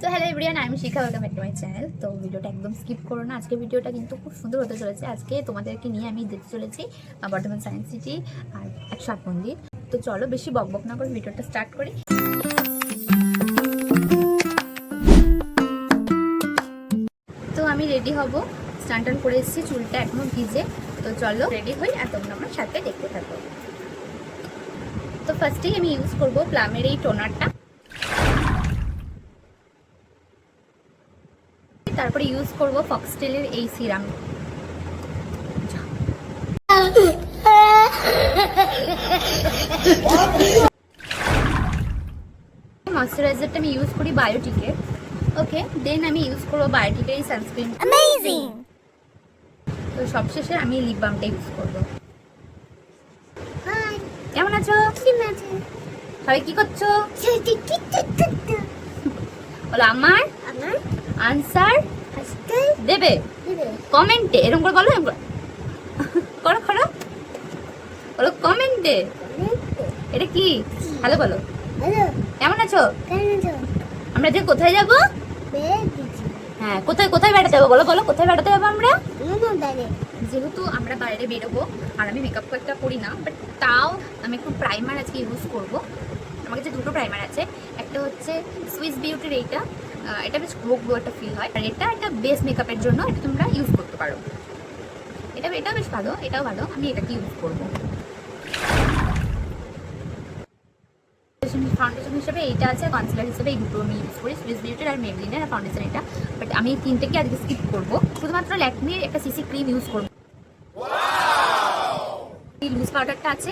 তো hello everyone, আমি Shikha, welcome back to my channel. তো ভিডিওটা একদম স্কিপ করো না, আজকে ভিডিওটা কিন্তু খুব সুন্দর হতে চলেছে। আজকে তোমাদেরকে নিয়ে আমি যেতে চলেছি বর্ধমান সায়েন্স সিটি আর 108 মন্দির। তো চলো বেশি বকবক না করে ভিডিওটা স্টার্ট করি। তো আমি রেডি হব, স্নান টান করে এসেছি, চুলটা এখনো ভিজে। তো চলো রেডি হই আর তোমরা আমার সাথে দেখতে থাকো। তো ফার্স্টেই আমি ইউজ করবো প্লামের এই টোনারটা, তারপরে ইউজ করব ফক্সটেলের এই সিরাম। ময়শ্চারাইজারটা আমি ইউজ করি বায়োটিকের। ওকে, দেন আমি ইউজ করব বায়োটিকের এই সানস্ক্রিন। অ্যামেজিং। তো সবশেষে আমি লিপ বামটা ইউজ করব। হাই, কেমন আছো? সবাই কি করছো? বলো আমার আনসার দেবে কমেন্টে, এরকম করে বলো, করো করো, বলো কমেন্টে। এটা কি? হ্যালো বলো, কেমন আছো? আমরা যে কোথায় যাব? হ্যাঁ, কোথায় কোথায় বেড়াতে যাবো বলো বলো, কোথায় বেড়াতে যাবো আমরা? যেহেতু আমরা বাইরে বেরোবো আর আমি মেকআপ একটা করি না, বাট তাও আমি একটু প্রাইমার আজকে ইউজ করব। আমার কাছে দুটো প্রাইমার আছে, একটা হচ্ছে সুইস বিউটির এইটা, এটা বেশ গ্লো গ্লো একটা ফিল হয়, আর এটা একটা বেস মেকআপের জন্য এটা তোমরা ইউজ করতে পারো। এটা বেশ ভালো, এটাও ভালো, আমি এটাকে ইউজ করবো। ফাউন্ডেশন হিসেবে এইটা আছে, কনসিলার হিসেবে এই দুটো আমি ইউজ করি, সুইস বিউটির আর মেবলিনের ফাউন্ডেশন এটা। বাট আমি এই তিনটেকে আজকে স্কিপ করবো, শুধুমাত্র ল্যাকমির একটা সিসি ক্রিম ইউজ করবো। এই লুজ পাউডারটা আছে,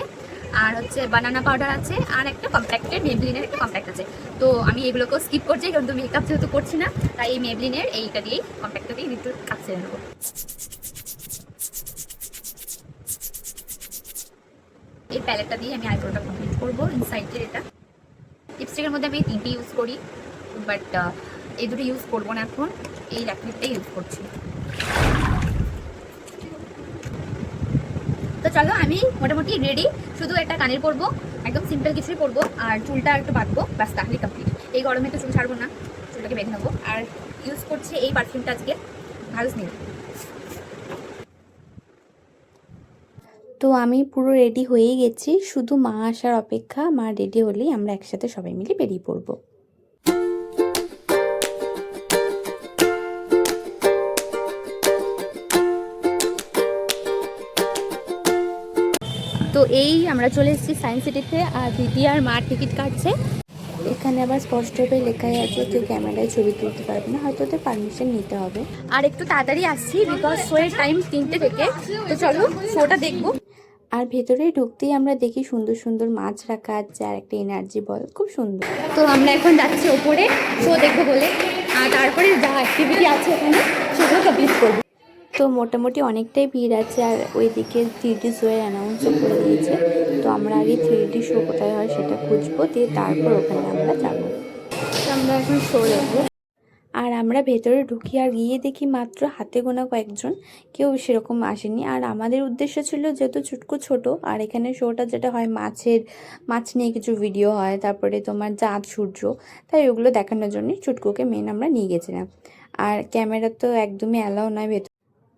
আর হচ্ছে বানানা পাউডার আছে, আর একটা কম্প্যাক্টের মেবলিনের একটা কম্প্যাক্ট আছে। তো আমি এগুলোকেও স্কিপ করছি, কিন্তু মেকআপ যেহেতু করছি না, তাই এই মেবলিনের এইটা দিয়েই, কম্প্যাক্টটা দিয়ে একটু কাজ ছেড়ে নেবো। এই প্যালেটটা দিয়ে আমি আইব্রোটা কমপ্লিট করবো। ইনসাইডের এটা লিপস্টিকের মধ্যে আমি তিনটে ইউজ করি, বাট এই দুটো ইউজ করবো না এখন, এই ল্যাকমিটাই ইউজ করছি। তো চলো আমি মোটামুটি রেডি, শুধু একটা কানের পরবো, একদম সিম্পল কিছুই পরবো, আর চুলটা একটু বাঁধবো, ব্যাস তাহলেই কমপ্লিট। এই গরমে তো চুল ছাড়বো না, চুলটাকে বেঁধে নেবো। আর ইউজ করছি এই পারফিউমটা আজকে, ভালো স্মেল। তো আমি পুরো রেডি হয়েই গেছি, শুধু মা আসার অপেক্ষা। মা রেডি হলেই আমরা একসাথে সবাই মিলে বেরিয়ে পড়বো। তো এই আমরা চলে এসেছি সায়েন্স সিটিতে, আর দিদি আর মা টিকিট কাটছে। এখানে আবার স্পষ্টভাবে লেখাই আছে তুই ক্যামেরায় ছবি তুলতে পারবি না, হয়তো ওদের পারমিশন নিতে হবে। আর একটু তাড়াতাড়ি আসছি, বিকজ শোয়ের টাইম 3টে থেকে। তো চলো শোটা দেখবো। আর ভেতরে ঢুকতেই আমরা দেখি সুন্দর সুন্দর মাছ রাখা আছে, আর একটা এনার্জি বল, খুব সুন্দর। তো আমরা এখন যাচ্ছি ওপরে শো দেখবো বলে, আর তারপরে যা অ্যাক্টিভিটি আছে এখানে সেগুলো কমপ্লিট করবো। তো মোটামুটি অনেকটাই ভিড় আছে, আর ওইদিকে 3D শোয়ের অ্যানাউন্সও করে দিয়েছে। তো আমরা আগে 3D শো কোথায় হয় সেটা খুঁজবো, দিয়ে তারপর ওখানে আমরা যাবো। আমরা এখন শো দেখবো। আর আমরা ভেতরে ঢুকি আর গিয়ে দেখি মাত্র হাতে গোনা কয়েকজন, কেউ সেরকম আসেনি। আর আমাদের উদ্দেশ্য ছিল, যেহেতু চুটকু ছোট, আর এখানে শোটা যেটা হয় মাছ নিয়ে কিছু ভিডিও হয়, তারপরে তোমার চাঁদ সূর্য, তাই ওগুলো দেখানোর জন্য চুটকুকে মেন আমরা নিয়ে গেছিলাম। আর ক্যামেরা তো একদমই অ্যালাউ নয় ভেতর।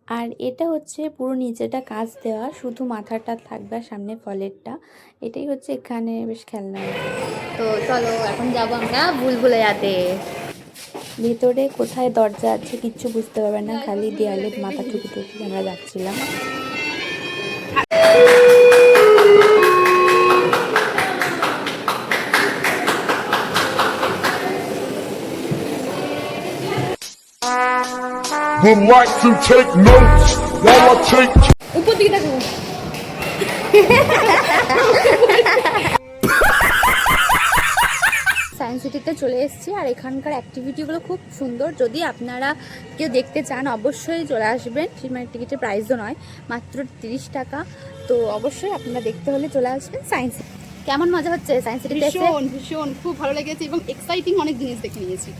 আর এটা হচ্ছে পুরো নিচেটা কাঁচ দেওয়া, শুধু মাথাটা থাকবে আর সামনে ফলেরটা। এটাই হচ্ছে এখানে বেশ খেলনা। তো চলো এখন যাবো আমরা ভুলভুলাইয়াতে। ভেতরে কোথায় দরজা আছে কিচ্ছু বুঝতে পারবে না, খালি দেয়ালে মাথা ঠুকে ঠুকে আমরা যাচ্ছিলাম। Would like to take notes while I take. উপর দিকে দেখো। সায়েন্স সিটিতে চলে এসেছি, আর এখানকার অ্যাক্টিভিটিগুলো খুব সুন্দর। যদি আপনারা কেউ দেখতে চান অবশ্যই চলে আসবেন। মানে টিকিটের প্রাইসও নয়, মাত্র 30 টাকা। তো অবশ্যই আপনারা দেখতে হলে চলে আসবেন সায়েন্স সিটি। কেমন মজা হচ্ছে সায়েন্স সিটিতে এসে? ভীষণ খুব ভালো লেগেছে, এবং এক্সাইটিং অনেক জিনিস দেখে নিয়েছি।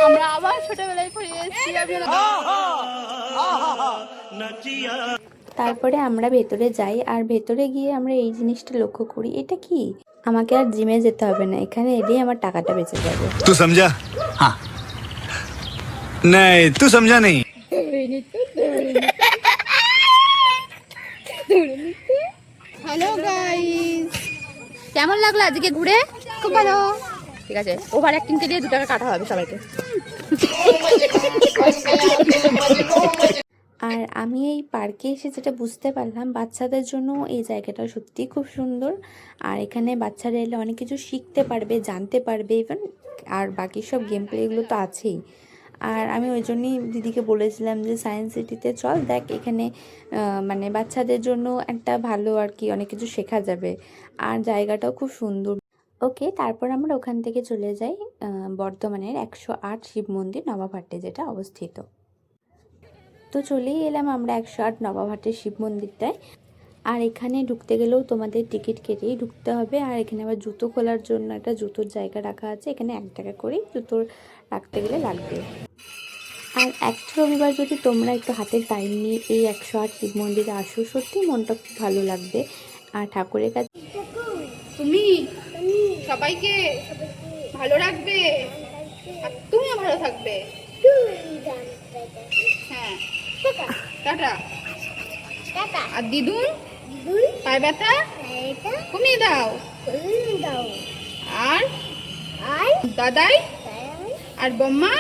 আমরা আবার ছোটবেলায় ফিরে এসেছি। তারপরে আমরা ভেতরে যাই, আর ভেতরে গিয়ে আমরা এই জিনিসটা লক্ষ্য করি, এটা কি, আমাকে আর জিমে যেতে হবে না, এখানে এলেই আমার টাকাটা বেঁচে যাবে। তুই সমঝা? হ্যাঁ। नहीं तू समझा नहीं। হ্যালো গাইস, কেমন লাগলো আজকে ঘুরে? খুব ভালো। ঠিক আছে, ওভার অ্যাক্টিং কে দিয়ে 2 টাকা কাটা হবে সবাইকে। আর আমি এই পার্কে এসে যেটা বুঝতে পারলাম, বাচ্চাদের জন্য এই জায়গাটা সত্যিই খুব সুন্দর। আর এখানে বাচ্চারা এলে অনেক কিছু শিখতে পারবে, জানতে পারবে ইভেন, আর বাকি সব গেম প্লেগুলো তো আছেই। আর আমি ওই জন্যই দিদিকে বলেছিলাম যে সায়েন্স সিটিতে চল, দেখ এখানে মানে বাচ্চাদের জন্য একটা ভালো আর কি অনেক কিছু শেখা যাবে, আর জায়গাটাও খুব সুন্দর। ওকে, তারপর আমরা ওখান থেকে চলে যাই বর্ধমানের 108 শিব মন্দির নবাবহাটে যেটা অবস্থিত। তো চলেই এলাম আমরা 108 নবাবহাটের শিব মন্দিরটায়। আর এখানে ঢুকতে গেলেও তোমাদের টিকিট কেটেই ঢুকতে হবে। আর এখানে আবার জুতো খোলার জন্য একটা জুতোর জায়গা রাখা আছে, এখানে 1 টাকা করেই জুতো রাখতে গেলে লাগবে। আর একটা রবিবার যদি তোমরা একটু হাতে টাইম নিয়ে এই 108 শিব মন্দিরে আসো, সত্যি মনটা খুব ভালো লাগবে। আর ঠাকুরের কাছে তুমি সবাইকে ভালো রাখবে, আর তুমিও ভালো থাকবে। হ্যাঁ, টাটা। আর দিদুন পায়ে ব্যথা কমিয়ে দাও। আর দাদাই আর বম্মা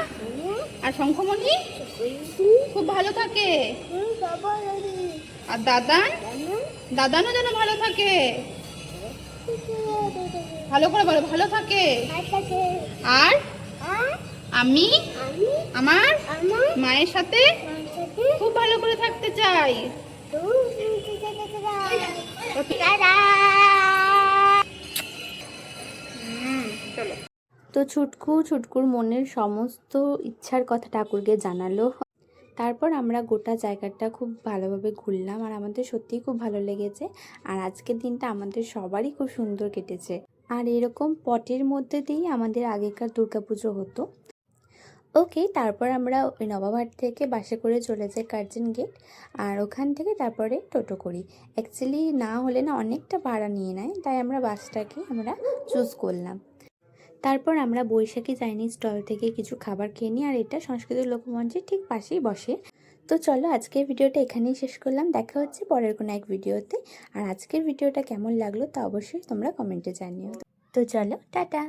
আর শঙ্খমণি খুব ভালো থাকে। আর দাদানও যেন ভালো থাকে। ভালো করে বলো, ভালো থাকে। আর আমি আমার মায়ের সাথে খুব ভালো করে থাকতে চাই। চলো। তো ছুটকুর মনের সমস্ত ইচ্ছার কথা ঠাকুরকে জানালো। তারপর আমরা গোটা জায়গাটা খুব ভালোভাবে ঘুরলাম, আর আমাদের সত্যিই খুব ভালো লেগেছে। আর আজকের দিনটা আমাদের সবারই খুব সুন্দর কেটেছে। আর এরকম পটের মধ্যে দিয়েই আমাদের আগেকার দুর্গাপুজো হতো। ওকে, তারপর আমরা ওই নবাবহাট থেকে বাসে করে চলে যাই কার্জন গেট। আর ওখান থেকে তারপরে টোটো করি। অ্যাকচুয়ালি না হলে না অনেকটা ভাড়া নিয়ে নেয়, তাই আমরা বাসটাকে চুজ করলাম। তারপর আমরা বৈশাখী চাইনিজ স্টল থেকে কিছু খাবার খেয়ে নিই। আর এটা সংস্কৃত লোকমঞ্চের ঠিক পাশেই বসে। তো চলো, আজকের ভিডিওটা এখানেই শেষ করলাম। দেখা হচ্ছে পরের কোনো এক ভিডিওতে। আর আজকের ভিডিওটা কেমন লাগলো তা অবশ্যই তোমরা কমেন্টে জানিও। তো চলো, টাটা।